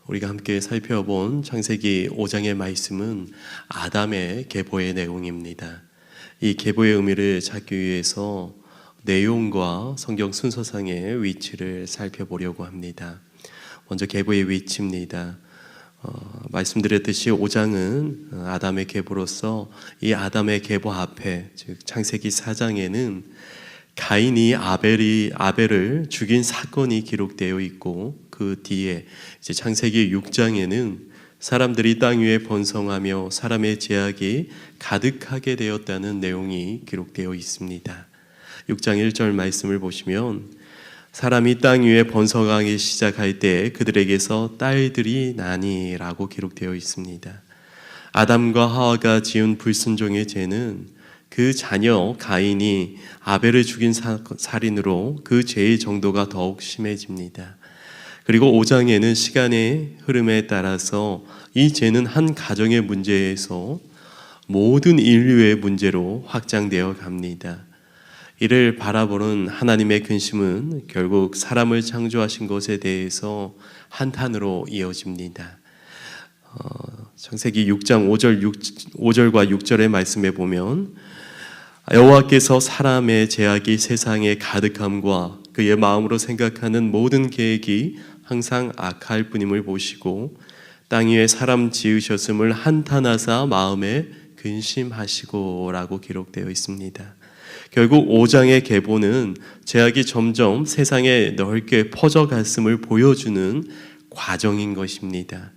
우리가 함께 살펴본 창세기 5장의 말씀은 아담의 계보의 내용입니다. 이 계보의 의미를 찾기 위해서 내용과 성경 순서상의 위치를 살펴보려고 합니다. 먼저 계보의 위치입니다. 말씀드렸듯이 5장은 아담의 계보로서 이 아담의 계보 앞에, 즉 창세기 4장에는 가인이 아벨을 죽인 사건이 기록되어 있고, 그 뒤에 이제 창세기 6장에는 사람들이 땅 위에 번성하며 사람의 제약이 가득하게 되었다는 내용이 기록되어 있습니다. 6장 1절 말씀을 보시면 사람이 땅 위에 번성하기 시작할 때 그들에게서 딸들이 나니라고 기록되어 있습니다. 아담과 하와가 지은 불순종의 죄는 그 자녀 가인이 아벨을 죽인 살인으로 그 죄의 정도가 더욱 심해집니다. 그리고 5장에는 시간의 흐름에 따라서 이 죄는 한 가정의 문제에서 모든 인류의 문제로 확장되어 갑니다. 이를 바라보는 하나님의 근심은 결국 사람을 창조하신 것에 대해서 한탄으로 이어집니다. 창세기 6장 5절과 6절의 말씀에 보면 여호와께서 사람의 제약이 세상에 가득함과 그의 마음으로 생각하는 모든 계획이 항상 악할 뿐임을 보시고 땅 위에 사람 지으셨음을 한탄하사 마음에 근심하시고 라고 기록되어 있습니다. 결국 5장의 계보는 제약이 점점 세상에 넓게 퍼져갔음을 보여주는 과정인 것입니다.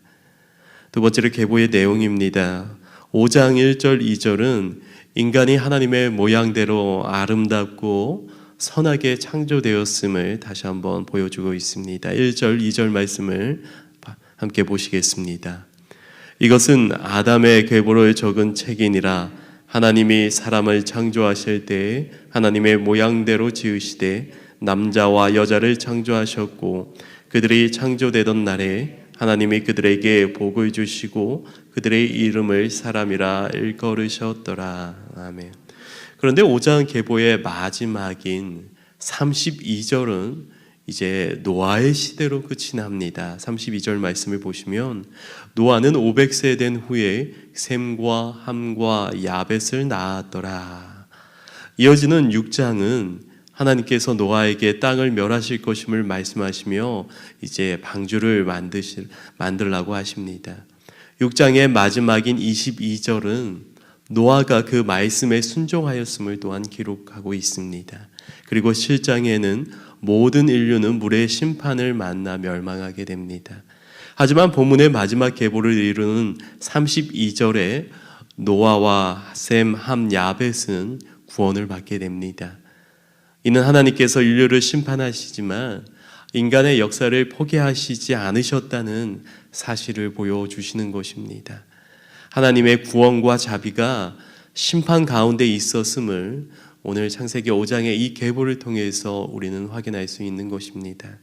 두 번째로 계보의 내용입니다. 5장 1절 2절은 인간이 하나님의 모양대로 아름답고 선하게 창조되었음을 다시 한번 보여주고 있습니다. 1절 2절 말씀을 함께 보시겠습니다. 이것은 아담의 계보를 적은 책이니라. 하나님이 사람을 창조하실 때에 하나님의 모양대로 지으시되 남자와 여자를 창조하셨고 그들이 창조되던 날에 하나님이 그들에게 복을 주시고 그들의 이름을 사람이라 일컬으셨더라. 아멘. 그런데 5장 계보의 마지막인 32절은 이제 노아의 시대로 끝이 납니다. 32절 말씀을 보시면 노아는 500세 된 후에 셈과 함과 야벳을 낳았더라. 이어지는 6장은 하나님께서 노아에게 땅을 멸하실 것임을 말씀하시며 이제 방주를 만들라고 하십니다. 6장의 마지막인 22절은 노아가 그 말씀에 순종하였음을 또한 기록하고 있습니다. 그리고 7장에는 모든 인류는 물의 심판을 만나 멸망하게 됩니다. 하지만 본문의 마지막 계보를 이루는 32절에 노아와 셈, 함, 야벳은 구원을 받게 됩니다. 이는 하나님께서 인류를 심판하시지만 인간의 역사를 포기하시지 않으셨다는 사실을 보여주시는 것입니다. 하나님의 구원과 자비가 심판 가운데 있었음을 오늘 창세기 5장의 이 계보를 통해서 우리는 확인할 수 있는 것입니다.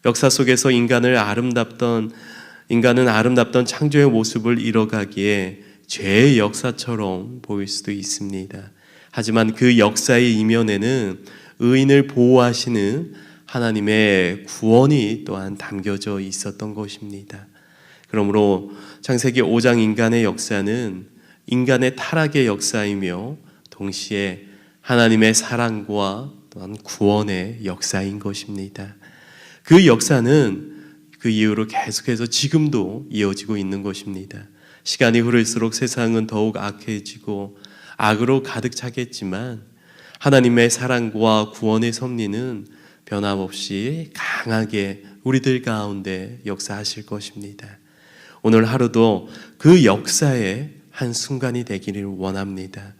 역사 속에서 인간은 아름답던 창조의 모습을 잃어가기에 죄의 역사처럼 보일 수도 있습니다. 하지만 그 역사의 이면에는 의인을 보호하시는 하나님의 구원이 또한 담겨져 있었던 것입니다. 그러므로 창세기 5장 인간의 역사는 인간의 타락의 역사이며 동시에 하나님의 사랑과 또한 구원의 역사인 것입니다. 그 역사는 그 이후로 계속해서 지금도 이어지고 있는 것입니다. 시간이 흐를수록 세상은 더욱 악해지고 악으로 가득 차겠지만 하나님의 사랑과 구원의 섭리는 변함없이 강하게 우리들 가운데 역사하실 것입니다. 오늘 하루도 그 역사의 한 순간이 되기를 원합니다.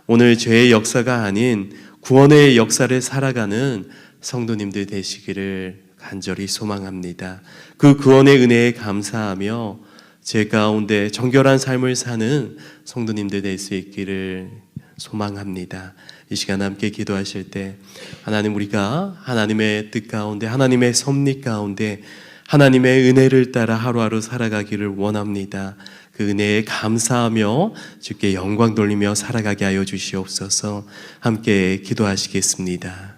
오늘 죄의 역사가 아닌 구원의 역사를 살아가는 성도님들 되시기를 간절히 소망합니다. 그 구원의 은혜에 감사하며 제 가운데 정결한 삶을 사는 성도님들 될 수 있기를 소망합니다. 이 시간 함께 기도하실 때 하나님, 우리가 하나님의 뜻 가운데, 하나님의 섭리 가운데 하나님의 은혜를 따라 하루하루 살아가기를 원합니다. 그 은혜에 감사하며 주께 영광 돌리며 살아가게 하여 주시옵소서. 함께 기도하시겠습니다.